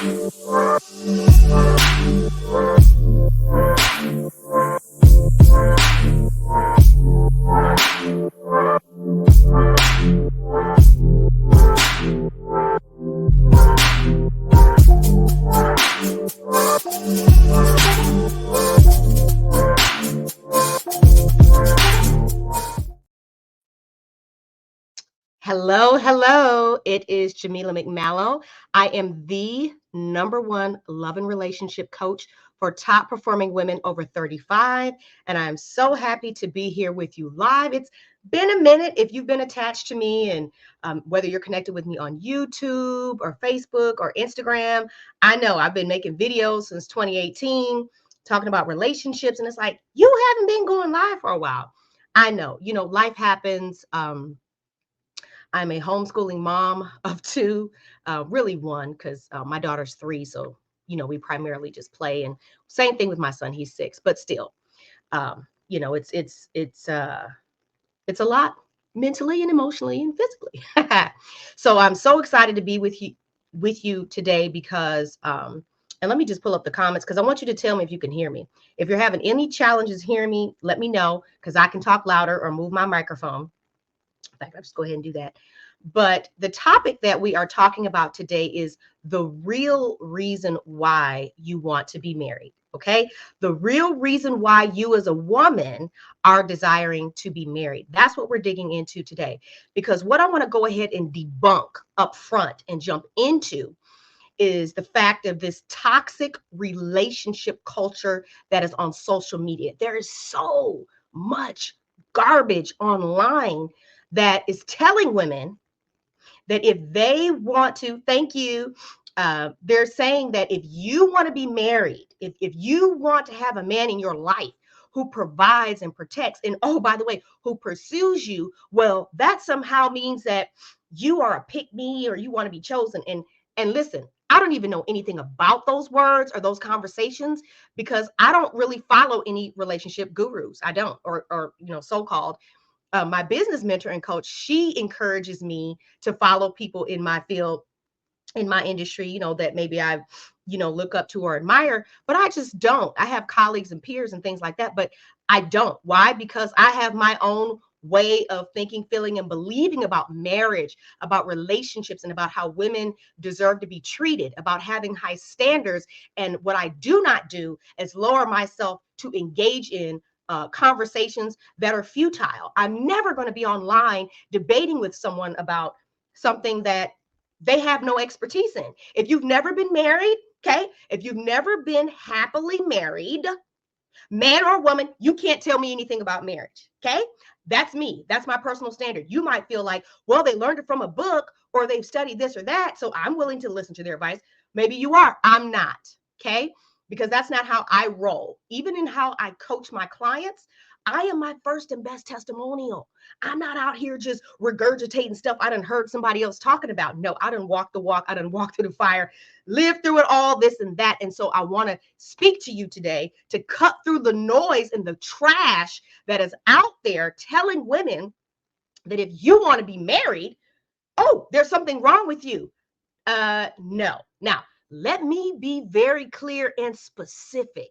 Hello, hello. It is Jamila McMallow. I am the #1 love and relationship coach for top performing women over 35. And I'm so happy to be here with you live. It's been a minute if you've been attached to me, and whether you're connected with me on YouTube or Facebook or Instagram. I know I've been making videos since 2018 talking about relationships. And it's like, you haven't been going live for a while. I know, life happens. I'm a homeschooling mom of two, really one, because my daughter's 3. So, we primarily just play. And same thing with my son, he's 6, but still, it's a lot mentally and emotionally and physically. So I'm so excited to be with you today because, and let me just pull up the comments because I want you to tell me if you can hear me. If you're having any challenges hearing me, let me know because I can talk louder or move my microphone. In fact, I'll just go ahead and do that. But the topic that we are talking about today is the real reason why you want to be married. Okay. The real reason why you as a woman are desiring to be married. That's what we're digging into today. Because what I want to go ahead and debunk up front and jump into is the fact of this toxic relationship culture that is on social media. There is so much garbage online that is telling women that if they want to, thank you, they're saying that if you want to be married, if you want to have a man in your life who provides and protects, and oh, by the way, who pursues you, well, that somehow means that you are a pick me or you want to be chosen. And listen, I don't even know anything about those words or those conversations because I don't really follow any relationship gurus. I don't, or so-called my business mentor and coach, she encourages me to follow people in my field, in my industry, that maybe I, look up to or admire, but I just don't. I have colleagues and peers and things like that, but I don't. Why? Because I have my own way of thinking, feeling, and believing about marriage, about relationships, and about how women deserve to be treated, about having high standards. And what I do not do is lower myself to engage in conversations that are futile. I'm never going to be online debating with someone about something that they have no expertise in. If you've never been married, okay, if you've never been happily married, man or woman, you can't tell me anything about marriage, okay? That's me. That's my personal standard. You might feel like, well, they learned it from a book or they've studied this or that, so I'm willing to listen to their advice. Maybe you are. I'm not, okay? Because that's not how I roll. Even in how I coach my clients, I am my first and best testimonial. I'm not out here just regurgitating stuff I done heard somebody else talking about. No, I done walked the walk. I done walked through the fire, lived through it all, this and that. And so I want to speak to you today to cut through the noise and the trash that is out there telling women that if you want to be married, oh, there's something wrong with you. No. Now, let me be very clear and specific.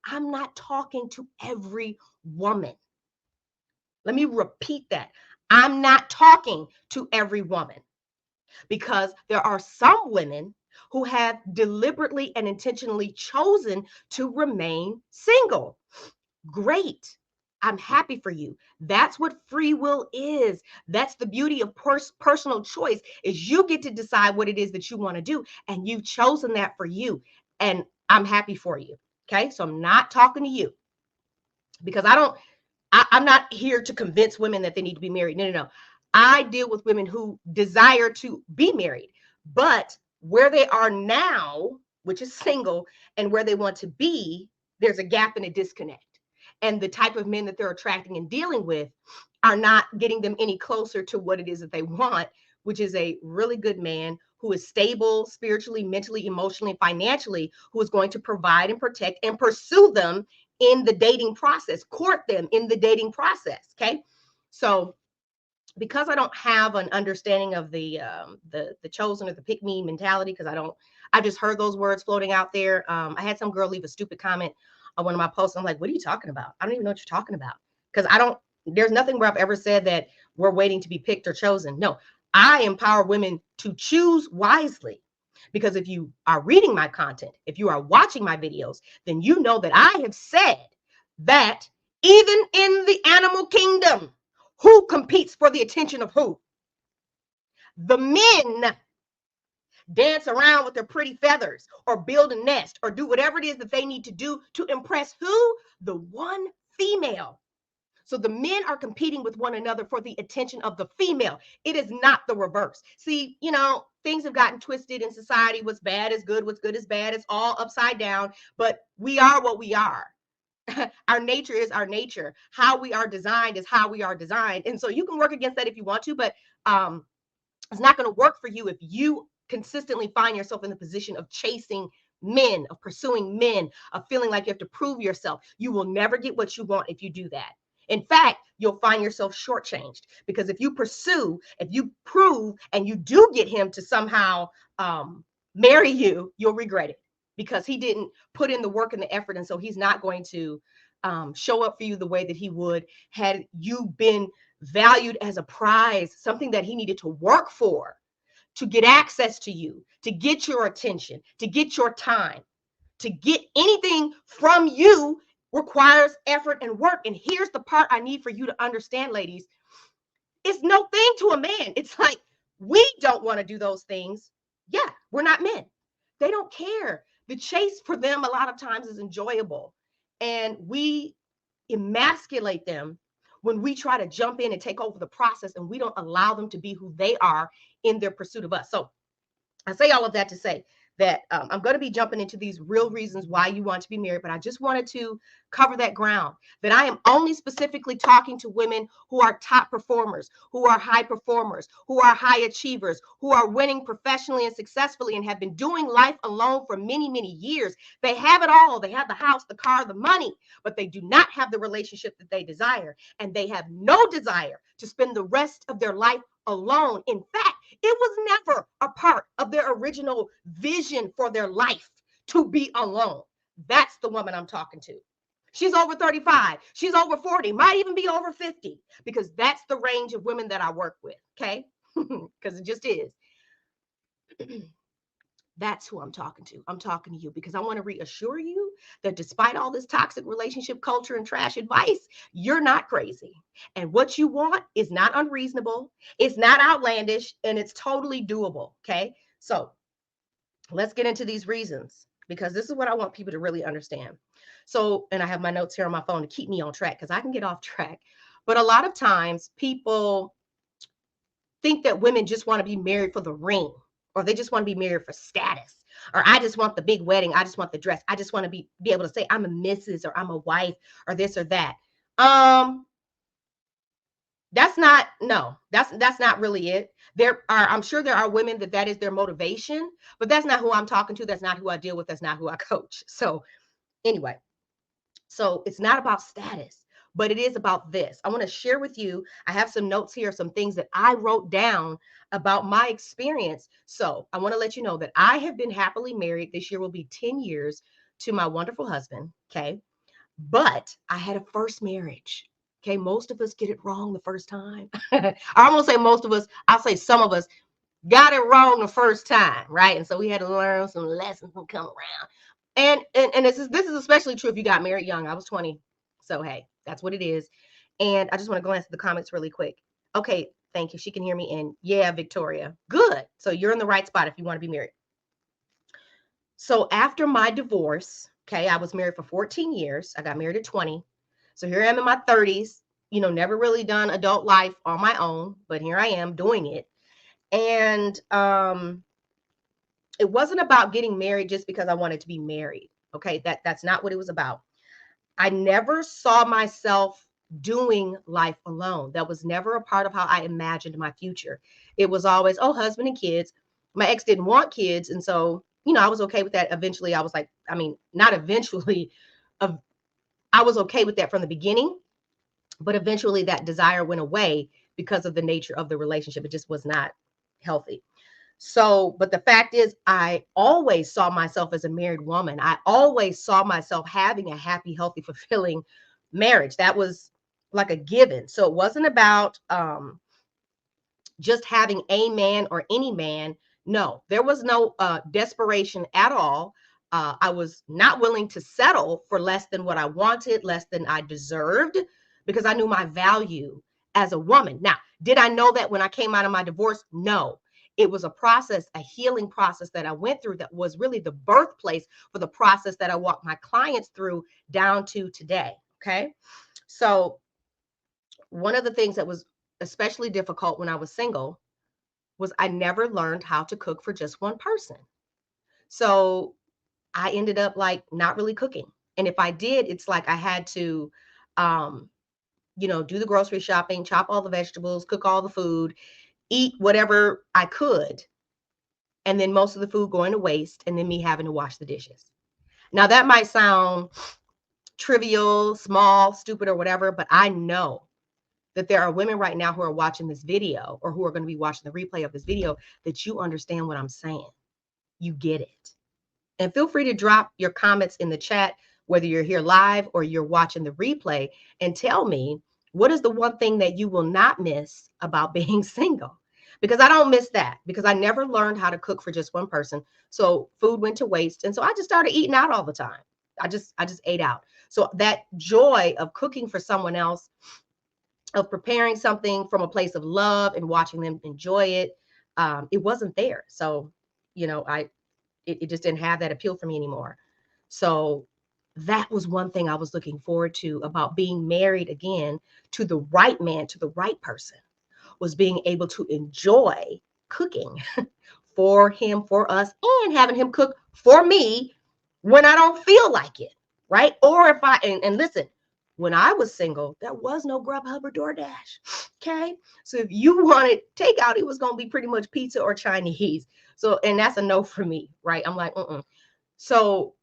I'm not talking to every woman. Let me repeat that. I'm not talking to every woman because there are some women who have deliberately and intentionally chosen to remain single. Great. I'm happy for you. That's what free will is. That's the beauty of personal choice is you get to decide what it is that you want to do and you've chosen that for you. And I'm happy for you. Okay? So I'm not talking to you because I'm not here to convince women that they need to be married. No, no, no. I deal with women who desire to be married, but where they are now, which is single, and where they want to be, there's a gap and a disconnect. And the type of men that they're attracting and dealing with are not getting them any closer to what it is that they want, which is a really good man who is stable spiritually, mentally, emotionally, financially, who is going to provide and protect and pursue them in the dating process, court them in the dating process. Okay. So because I don't have an understanding of the chosen or the pick me mentality, because I just heard those words floating out there. I had some girl leave a stupid comment on one of my posts. I'm like, what are you talking about? I don't even know what you're talking about. Because I don't, there's nothing where I've ever said that we're waiting to be picked or chosen. No, I empower women to choose wisely. Because if you are reading my content, if you are watching my videos, then you know that I have said that even in the animal kingdom, who competes for the attention of who? The men dance around with their pretty feathers or build a nest or do whatever it is that they need to do to impress who? The one female. So the men are competing with one another for the attention of the female. It is not the reverse. See, things have gotten twisted in society. What's bad is good, what's good is bad. It's all upside down, but we are what we are. Our nature is our nature. How we are designed is how we are designed. And so you can work against that if you want to, but it's not going to work for you if you consistently find yourself in the position of chasing men, of pursuing men, of feeling like you have to prove yourself. You will never get what you want if you do that. In fact, you'll find yourself shortchanged, because if you pursue, if you prove, and you do get him to somehow marry you, you'll regret it, because he didn't put in the work and the effort. And so he's not going to show up for you the way that he would had you been valued as a prize, something that he needed to work for, to get access to you, to get your attention, to get your time, to get anything from you requires effort and work. And here's the part I need for you to understand, ladies. It's no thing to a man. It's like, we don't want to do those things. Yeah, we're not men. They don't care. The chase for them a lot of times is enjoyable. And we emasculate them when we try to jump in and take over the process, and we don't allow them to be who they are in their pursuit of us. So I say all of that to say that I'm going to be jumping into these real reasons why you want to be married, but I just wanted to cover that ground, that I am only specifically talking to women who are top performers, who are high performers, who are high achievers, who are winning professionally and successfully and have been doing life alone for many, many years. They have it all. They have the house, the car, the money, but they do not have the relationship that they desire. And they have no desire to spend the rest of their life alone. In fact, it was never a part of their original vision for their life to be alone. That's the woman I'm talking to. She's over 35. She's over 40, might even be over 50, because that's the range of women that I work with. Okay. Because it just is. That's who I'm talking to. I'm talking to you because I want to reassure you that despite all this toxic relationship culture and trash advice, you're not crazy. And what you want is not unreasonable, it's not outlandish, and it's totally doable. Okay. So let's get into these reasons, because this is what I want people to really understand. So, and I have my notes here on my phone to keep me on track, because I can get off track. But a lot of times people think that women just want to be married for the ring, or they just want to be married for status, or I just want the big wedding, I just want the dress, I just want to be able to say I'm a Mrs. or I'm a wife or this or that. That's not, no, that's not really it. I'm sure there are women that is their motivation, but that's not who I'm talking to. That's not who I deal with. That's not who I coach. So anyway, so it's not about status, but it is about this. I want to share with you. I have some notes here, some things that I wrote down about my experience. So I want to let you know that I have been happily married. This year will be 10 years to my wonderful husband. Okay. But I had a first marriage. Okay. Most of us get it wrong the first time. I won't say most of us, I'll say some of us got it wrong the first time. Right. And so we had to learn some lessons and come around. And this is especially true if you got married young. I was 20. So hey, that's what it is. And I just want to glance at the comments really quick. Okay, thank you. She can hear me. And yeah, Victoria. Good. So you're in the right spot if you want to be married. So after my divorce, okay, I was married for 14 years. I got married at 20. So here I am in my 30s, never really done adult life on my own, but here I am doing it. And it wasn't about getting married just because I wanted to be married. Okay, that's not what it was about. I never saw myself doing life alone. That was never a part of how I imagined my future. It was always, oh, husband and kids. My ex didn't want kids. And so, I was okay with that. Eventually, I was like, not eventually, I was okay with that from the beginning. But eventually that desire went away because of the nature of the relationship. It just was not healthy. So, but the fact is, I always saw myself as a married woman. I always saw myself having a happy, healthy, fulfilling marriage. That was like a given. So it wasn't about just having a man or any man. No, there was no desperation at all. I was not willing to settle for less than what I wanted, less than I deserved, because I knew my value as a woman. Now, did I know that when I came out of my divorce? No. It was a process, a healing process that I went through that was really the birthplace for the process that I walk my clients through down to today. Okay. So, one of the things that was especially difficult when I was single was I never learned how to cook for just one person. So I ended up like not really cooking. And if I did, it's like I had to, um, do the grocery shopping, chop all the vegetables, cook all the food, eat whatever I could. And then most of the food going to waste, and then me having to wash the dishes. Now, that might sound trivial, small, stupid, or whatever, but I know that there are women right now who are watching this video or who are going to be watching the replay of this video that you understand what I'm saying. You get it. And feel free to drop your comments in the chat, whether you're here live or you're watching the replay, and tell me what is the one thing that you will not miss about being single? Because I don't miss that, because I never learned how to cook for just one person. So food went to waste. And so I just started eating out all the time. I just ate out. So that joy of cooking for someone else, of preparing something from a place of love and watching them enjoy it, it wasn't there. So, it just didn't have that appeal for me anymore. So that was one thing I was looking forward to about being married again to the right man, to the right person, was being able to enjoy cooking for him, for us, and having him cook for me when I don't feel like it, right? Or if and listen, when I was single, there was no Grubhub or DoorDash. Okay. So if you wanted takeout, it was going to be pretty much pizza or Chinese. So, and that's a no for me, right? I'm like, So,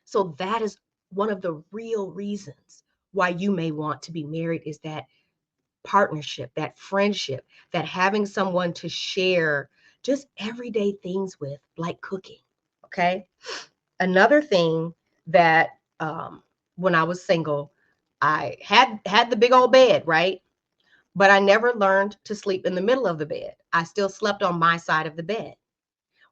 so that is one of the real reasons why you may want to be married, is that partnership, that friendship, that having someone to share just everyday things with, like cooking. Okay. Another thing that when I was single, I had the big old bed, right? But I never learned to sleep in the middle of the bed. I still slept on my side of the bed.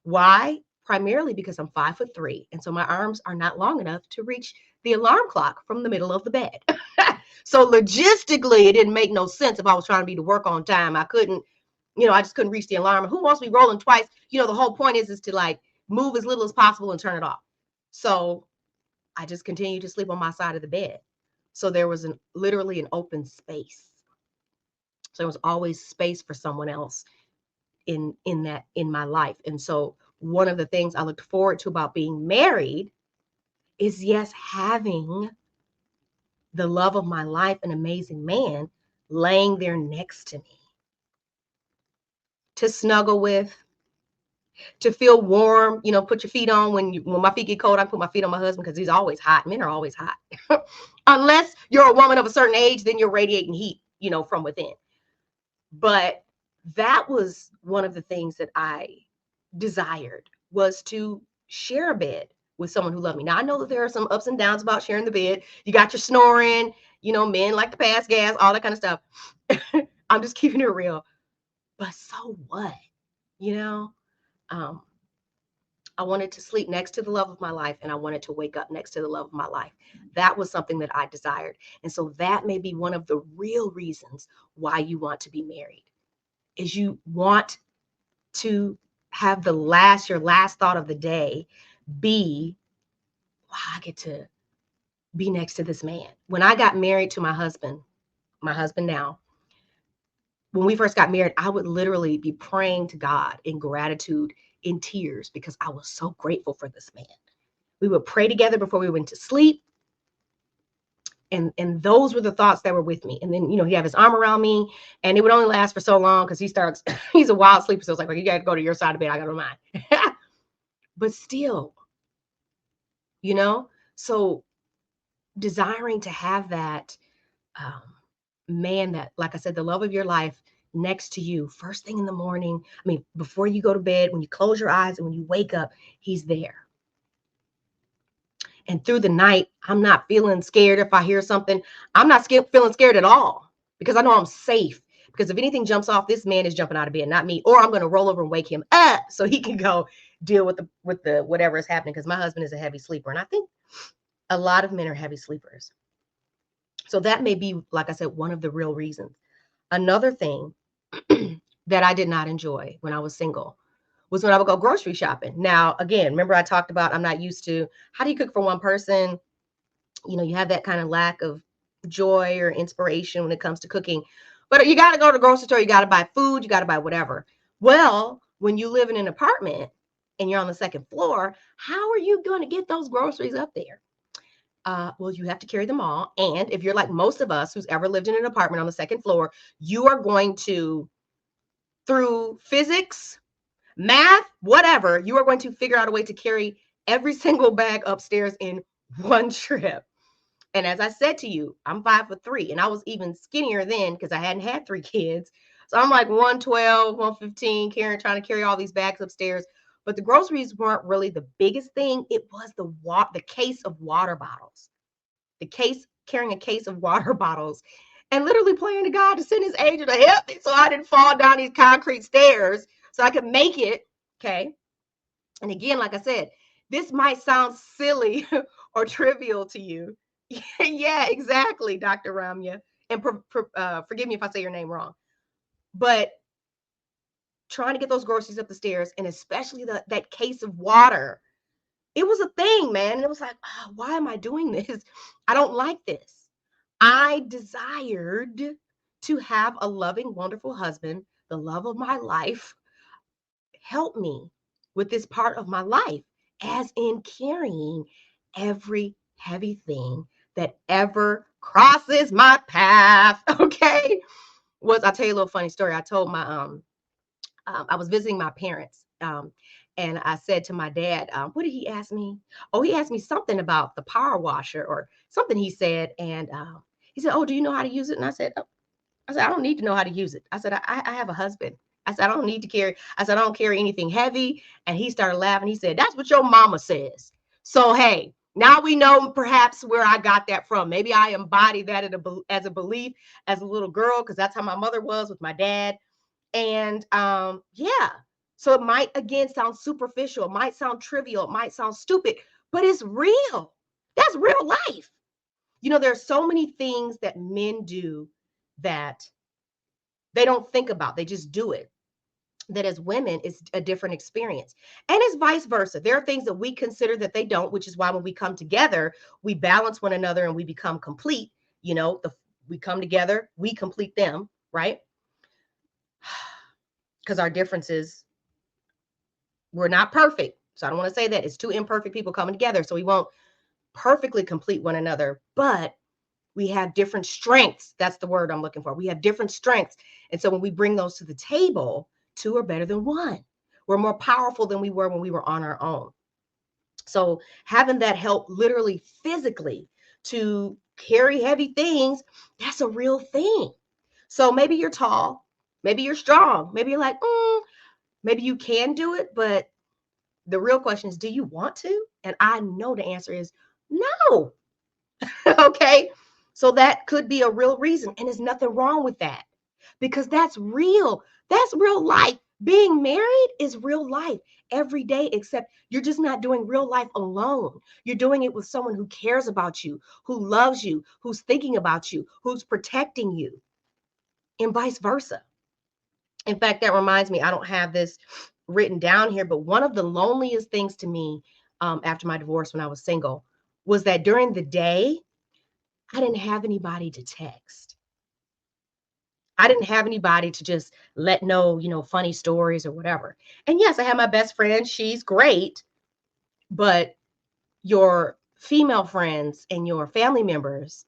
Why? Primarily because I'm 5'3", and so my arms are not long enough to reach the alarm clock from the middle of the bed. So logistically, it didn't make no sense if I was trying to be to work on time. I couldn't, I just couldn't reach the alarm. Who wants to be rolling twice? The whole point is to like move as little as possible and turn it off. So I just continued to sleep on my side of the bed. So there was literally an open space. So there was always space for someone else in my life. And so one of the things I looked forward to about being married is, yes, having the love of my life, an amazing man, laying there next to me to snuggle with, to feel warm, put your feet on when my feet get cold. I put my feet on my husband because he's always hot. Men are always hot. Unless you're a woman of a certain age, then you're radiating heat, from within. But that was one of the things that I desired, was to share a bed with someone who loved me. Now, I know that there are some ups and downs about sharing the bed. You got your snoring, men like to pass gas, all that kind of stuff. I'm just keeping it real. But so what? Um, I wanted to sleep next to the love of my life, and I wanted to wake up next to the love of my life. That was something that I desired. And so that may be one of the real reasons why you want to be married, is you want to have your last thought of the day be, wow, I get to be next to this man. When I got married to my husband now, when we first got married, I would literally be praying to God in gratitude, in tears, because I was so grateful for this man. We would pray together before we went to sleep. And those were the thoughts that were with me. And then, he'd have his arm around me, and it would only last for so long because he's a wild sleeper. So it's like, well, you got to go to your side of the bed. I got to mine. But still, so desiring to have that, um, man that, like I said, the love of your life next to you, first thing in the morning. I mean, before you go to bed, when you close your eyes and when you wake up, he's there. And through the night, I'm not feeling scared if I hear something. I'm not feeling scared at all because I know I'm safe. Because if anything jumps off, this man is jumping out of bed, not me. Or I'm going to roll over and wake him up so he can go deal with the whatever is happening. Because my husband is a heavy sleeper, and I think a lot of men are heavy sleepers. So that may be, like I said, one of the real reasons. Another thing that I did not enjoy when I was single was when I would go grocery shopping. Now, again, remember I talked about I'm not used to, how do you cook for one person? You know, you have that kind of lack of joy or inspiration when it comes to cooking. But you got to go to the grocery store, you got to buy food, you got to buy whatever. Well, when you live in an apartment and you're on the second floor, how are you going to get those groceries up there? Well, you have to carry them all. And if you're like most of us who's ever lived in an apartment on the second floor, you are going to, through physics, math, whatever, you are going to figure out a way to carry every single bag upstairs in one trip. And as I said to you, I'm 5'3", and I was even skinnier then because I hadn't had 3 kids. So I'm like 112, 115, trying to carry all these bags upstairs. But the groceries weren't really the biggest thing. It was the case of water bottles. Carrying a case of water bottles and literally praying to God to send his angel to help me so I didn't fall down these concrete stairs so I could make it. Okay. And again, like I said, this might sound silly or trivial to you. Yeah, exactly, Dr. Ramya. And forgive me if I say your name wrong. But trying to get those groceries up the stairs, and especially that case of water, it was a thing, man. And it was like, oh, why am I doing this? I don't like this. I desired to have a loving, wonderful husband, the love of my life, help me with this part of my life, as in carrying every heavy thing that ever crosses my path. Okay. I'll tell you a little funny story. I told I was visiting my parents. And I said to my dad, what did he ask me? Oh, he asked me something about the power washer or something he said. And he said, oh, do you know how to use it? And I said, I don't need to know how to use it. I said, I have a husband. I said, I don't need to carry. I said, I don't carry anything heavy. And he started laughing. He said, that's what your mama says. So, hey, now we know perhaps where I got that from. Maybe I embodied that as a belief as a little girl, because that's how my mother was with my dad. And yeah, so it might again sound superficial, it might sound trivial, it might sound stupid, but it's real. That's real life. You know, there's so many things that men do that they don't think about, they just do it. That as women, it's a different experience. And it's vice versa. There are things that we consider that they don't, which is why when we come together, we balance one another and we become complete. You know, we come together, we complete them, right? Because our differences, we're not perfect. So I don't want to say that. It's two imperfect people coming together. So we won't perfectly complete one another, but we have different strengths. That's the word I'm looking for. We have different strengths. And so when we bring those to the table, 2 are better than 1. We're more powerful than we were when we were on our own. So having that help literally physically to carry heavy things, that's a real thing. So maybe you're tall, maybe you're strong, maybe you're like, maybe you can do it, but the real question is, do you want to? And I know the answer is no. Okay. So that could be a real reason. And there's nothing wrong with that because that's real. That's real life. Being married is real life every day, except you're just not doing real life alone. You're doing it with someone who cares about you, who loves you, who's thinking about you, who's protecting you, and vice versa. In fact, that reminds me, I don't have this written down here, but one of the loneliest things to me after my divorce when I was single was that during the day, I didn't have anybody to text. I didn't have anybody to just let know, funny stories or whatever. And yes, I have my best friend. She's great. But your female friends and your family members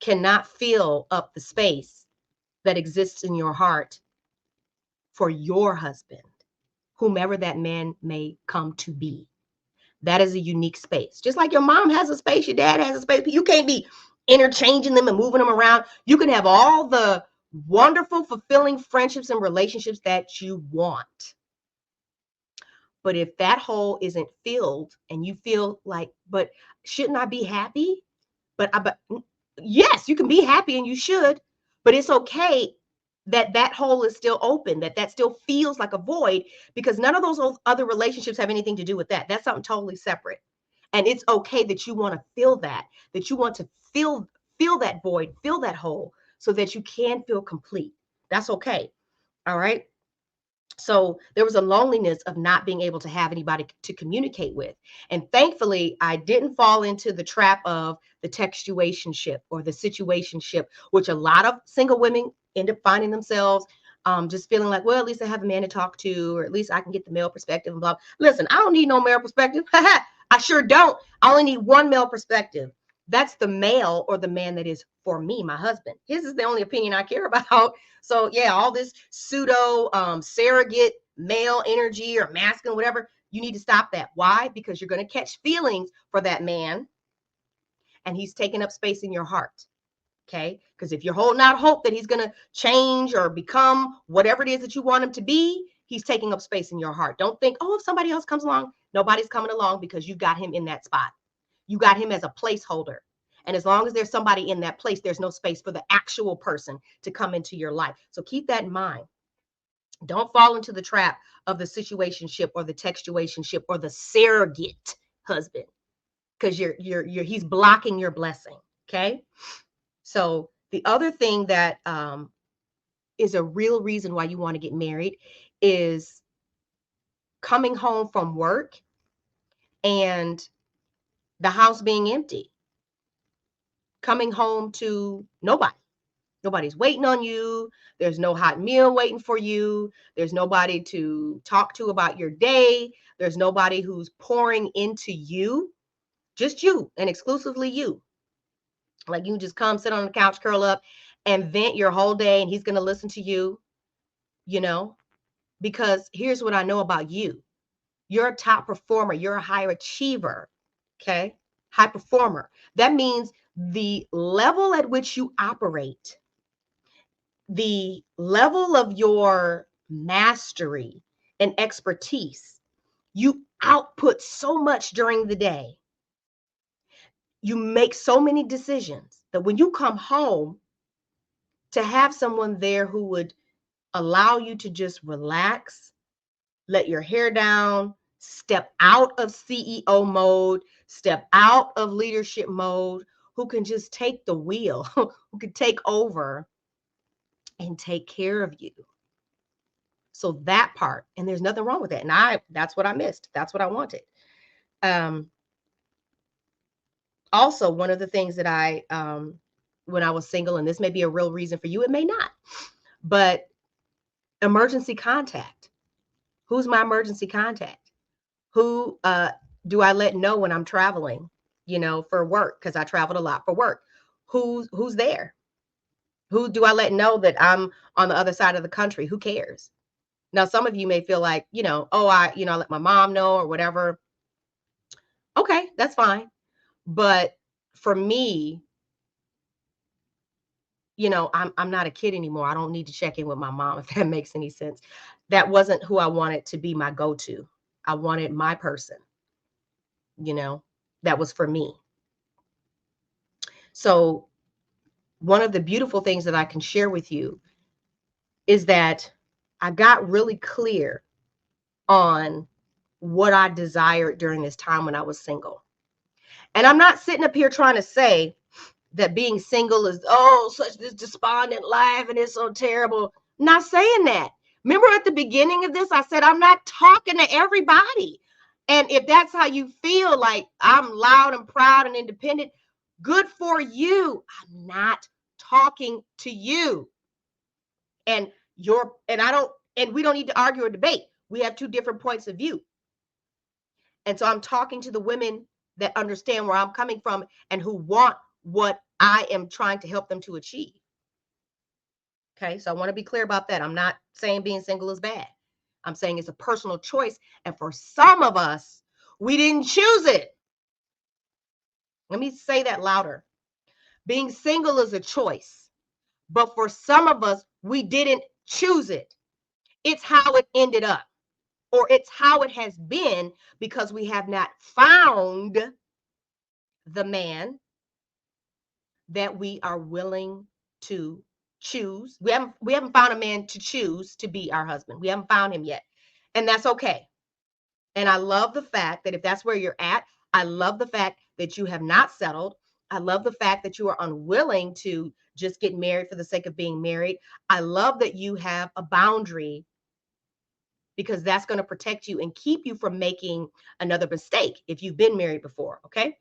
cannot fill up the space that exists in your heart for your husband, whomever that man may come to be. That is a unique space. Just like your mom has a space, your dad has a space. You can't be interchanging them and moving them around. You can have all the wonderful, fulfilling friendships and relationships that you want. But if that hole isn't filled and you feel like, but shouldn't I be happy? But yes, you can be happy and you should, but it's okay that that hole is still open, that that still feels like a void, because none of those other relationships have anything to do with that. That's something totally separate. And it's okay that you want to feel that you want to feel that void, fill that hole so that you can feel complete. That's okay. All right. So there was a loneliness of not being able to have anybody to communicate with. And thankfully, I didn't fall into the trap of the textuationship or the situationship, which a lot of single women end up finding themselves just feeling like, well, at least I have a man to talk to, or at least I can get the male perspective and blah. Listen, I don't need no male perspective. I sure don't. I only need one male perspective. That's the male or the man that is for me, my husband. His is the only opinion I care about. So yeah, all this pseudo surrogate male energy or masculine, whatever, you need to stop that. Why? Because you're going to catch feelings for that man and he's taking up space in your heart. Okay. Because if you're holding out hope that he's going to change or become whatever it is that you want him to be, he's taking up space in your heart. Don't think, oh, if somebody else comes along, nobody's coming along, because you got him in that spot. You got him as a placeholder. And as long as there's somebody in that place, there's no space for the actual person to come into your life. So keep that in mind. Don't fall into the trap of the situationship or the textuationship or the surrogate husband, because he's blocking your blessing. Okay. So the other thing that is a real reason why you want to get married is coming home from work and the house being empty, coming home to nobody. Nobody's waiting on you. There's no hot meal waiting for you. There's nobody to talk to about your day. There's nobody who's pouring into you, just you and exclusively you. Like you just come sit on the couch, curl up, and vent your whole day, and he's going to listen to you, you know, because here's what I know about you. You're a top performer. You're a high achiever. Okay. High performer. That means the level at which you operate, the level of your mastery and expertise, you output so much during the day. You make so many decisions that when you come home, to have someone there who would allow you to just relax, let your hair down, step out of CEO mode, step out of leadership mode, who can just take the wheel, who can take over and take care of you. So that part, and there's nothing wrong with that. And that's what I missed. That's what I wanted. Also, one of the things that when I was single, and this may be a real reason for you, it may not, but emergency contact. Who's my emergency contact? Who do I let know when I'm traveling, for work? Because I traveled a lot for work. Who's there? Who do I let know that I'm on the other side of the country? Who cares? Now, some of you may feel like, oh, I let my mom know or whatever. Okay, that's fine. But for me, I'm not a kid anymore. I don't need to check in with my mom, if that makes any sense. That wasn't who I wanted to be my go-to. I wanted my person, that was for me. So one of the beautiful things that I can share with you is that I got really clear on what I desired during this time when I was single. And I'm not sitting up here trying to say that being single is, such this despondent life and it's so terrible. I'm not saying that. Remember at the beginning of this, I said, I'm not talking to everybody. And if that's how you feel, like I'm loud and proud and independent, good for you. I'm not talking to you. And we don't need to argue or debate. We have two different points of view. And so I'm talking to the women that understand where I'm coming from and who want what I am trying to help them to achieve. Okay, so I want to be clear about that. I'm not saying being single is bad. I'm saying it's a personal choice. And for some of us, we didn't choose it. Let me say that louder. Being single is a choice, but for some of us, we didn't choose it. It's how it ended up, or it's how it has been because we have not found the man that we are willing to choose. We haven't found a man to choose to be our husband. We haven't found him yet. And that's okay. And I love the fact that if that's where you're at, I love the fact that you have not settled. I love the fact that you are unwilling to just get married for the sake of being married. I love that you have a boundary because that's going to protect you and keep you from making another mistake if you've been married before. Okay.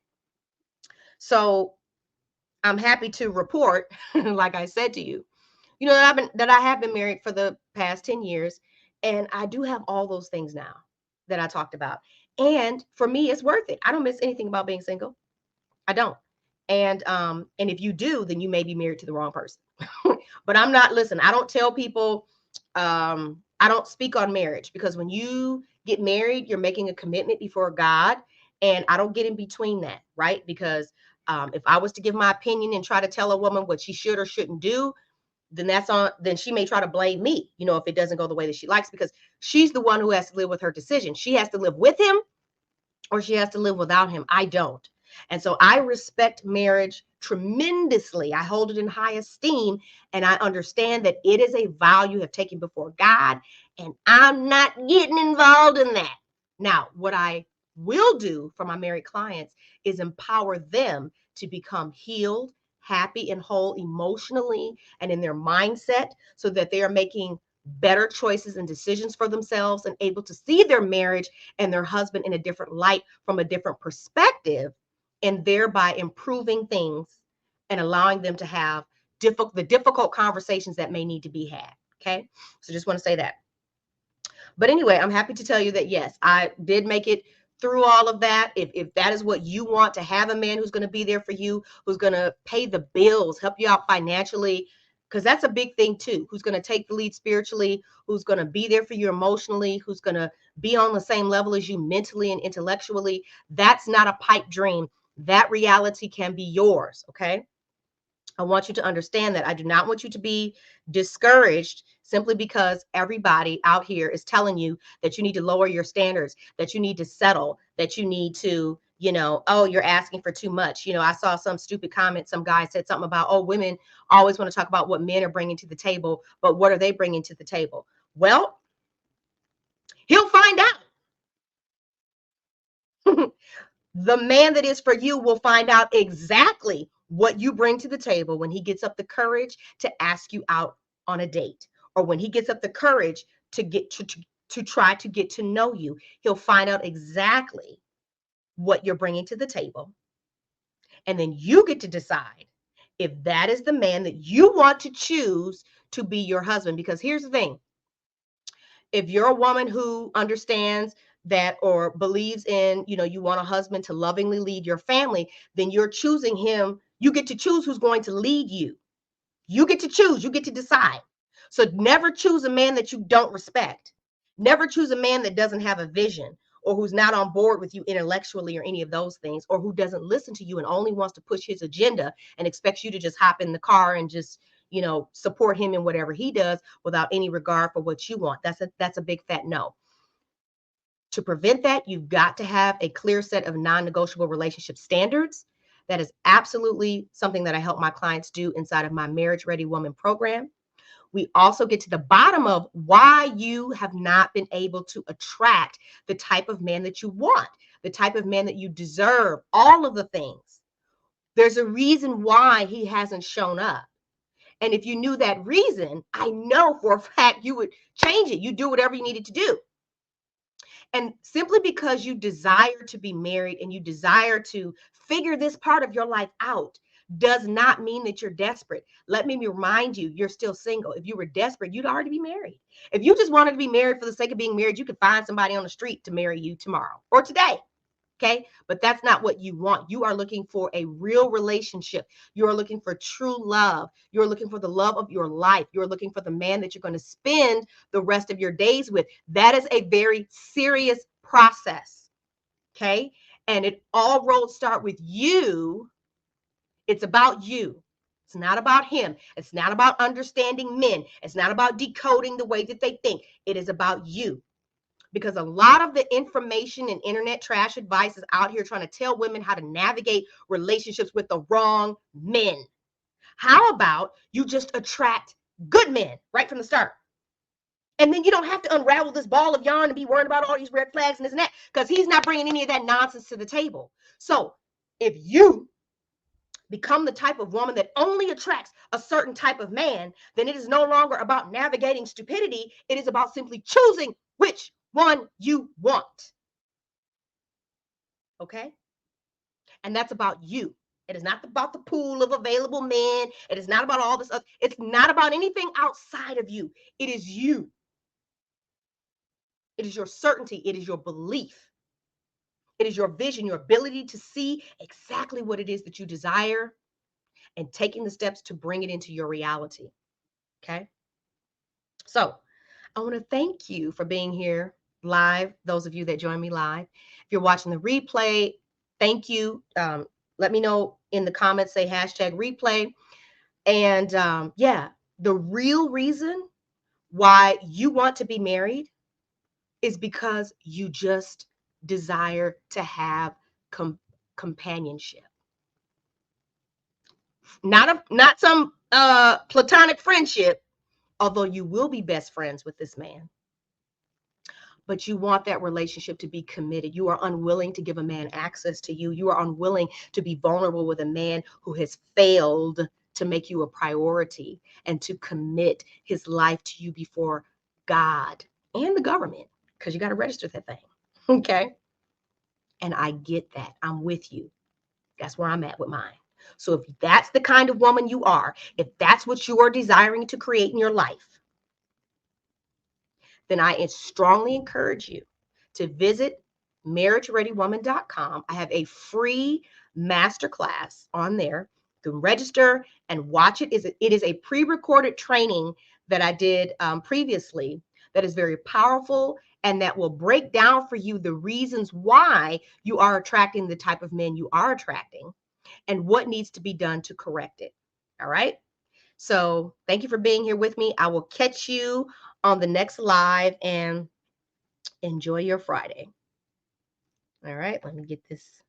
So I'm happy to report, like I said to you, that I have been married for the past 10 years, and I do have all those things now that I talked about. And for me, it's worth it. I don't miss anything about being single. I don't. And if you do, then you may be married to the wrong person. But I'm not, listen, I don't tell people, I don't speak on marriage, because when you get married, you're making a commitment before God. And I don't get in between that, right? Because if I was to give my opinion and try to tell a woman what she should or shouldn't do, then she may try to blame me, if it doesn't go the way that she likes, because she's the one who has to live with her decision. She has to live with him or she has to live without him. I don't. And so I respect marriage tremendously. I hold it in high esteem, and I understand that it is a vow you have taken before God, and I'm not getting involved in that. Now, what I will do for my married clients is empower them to become healed, happy, and whole emotionally and in their mindset, so that they are making better choices and decisions for themselves and able to see their marriage and their husband in a different light, from a different perspective, and thereby improving things and allowing them to have the difficult conversations that may need to be had. Okay. So just want to say that. But anyway, I'm happy to tell you that yes, I did make it through all of that. If that is what you want, to have a man who's going to be there for you, who's going to pay the bills, help you out financially, because that's a big thing too. Who's going to take the lead spiritually, who's going to be there for you emotionally, who's going to be on the same level as you mentally and intellectually. That's not a pipe dream. That reality can be yours. Okay. I want you to understand that I do not want you to be discouraged simply because everybody out here is telling you that you need to lower your standards, that you need to settle, that you need to, oh, you're asking for too much. I saw some stupid comment. Some guy said something about, oh, women always want to talk about what men are bringing to the table, but what are they bringing to the table? Well, he'll find out. The man that is for you will find out exactly what you bring to the table when he gets up the courage to ask you out on a date, or when he gets up the courage to get to try to get to know you. He'll find out exactly what you're bringing to the table, and then you get to decide if that is the man that you want to choose to be your husband. Because here's the thing: if you're a woman who understands that, or believes in, you want a husband to lovingly lead your family, then you're choosing him. You get to choose who's going to lead you. You get to choose, you get to decide. So never choose a man that you don't respect. Never choose a man that doesn't have a vision, or who's not on board with you intellectually or any of those things, or who doesn't listen to you and only wants to push his agenda and expects you to just hop in the car and just, support him in whatever he does without any regard for what you want. That's a big fat no. To prevent that, you've got to have a clear set of non-negotiable relationship standards. That is absolutely something that I help my clients do inside of my Marriage Ready Woman program. We also get to the bottom of why you have not been able to attract the type of man that you want, the type of man that you deserve, all of the things. There's a reason why he hasn't shown up. And if you knew that reason, I know for a fact you would change it. You do whatever you needed to do. And simply because you desire to be married and you desire to figure this part of your life out does not mean that you're desperate. Let me remind you, you're still single. If you were desperate, you'd already be married. If you just wanted to be married for the sake of being married, you could find somebody on the street to marry you tomorrow or today. Okay. But that's not what you want. You are looking for a real relationship. You are looking for true love. You're looking for the love of your life. You're looking for the man that you're going to spend the rest of your days with. That is a very serious process. Okay. And it all roads start with you It's about you. It's not about him. It's not about understanding men. It's not about decoding the way that they think. It is about you. Because a lot of the information and internet trash advice is out here trying to tell women how to navigate relationships with the wrong men. How about you just attract good men right from the start? And then you don't have to unravel this ball of yarn and be worried about all these red flags and this and that, because he's not bringing any of that nonsense to the table. So if you become the type of woman that only attracts a certain type of man, then it is no longer about navigating stupidity. It is about simply choosing which one you want. Okay? And that's about you. It is not about the pool of available men. It is not about all this. It's not about anything outside of you. It is you. It is your certainty. It is your belief. It is your vision, your ability to see exactly what it is that you desire and taking the steps to bring it into your reality. Okay. So I want to thank you for being here live. Those of you that join me live, if you're watching the replay, thank you. Let me know in the comments, say hashtag replay. And yeah, the real reason why you want to be married is because you just desire to have companionship. Not some platonic friendship, although you will be best friends with this man. But you want that relationship to be committed. You are unwilling to give a man access to you. You are unwilling to be vulnerable with a man who has failed to make you a priority and to commit his life to you before God and the government, because you got to register that thing. Okay. And I get that. I'm with you. That's where I'm at with mine. So if that's the kind of woman you are, if that's what you are desiring to create in your life, then I strongly encourage you to visit marriagereadywoman.com. I have a free masterclass on there. You can register and watch it. It is a pre-recorded training that I did previously that is very powerful and that will break down for you the reasons why you are attracting the type of men you are attracting and what needs to be done to correct it. All right. So thank you for being here with me. I will catch you on the next live and enjoy your Friday. All right, let me get this.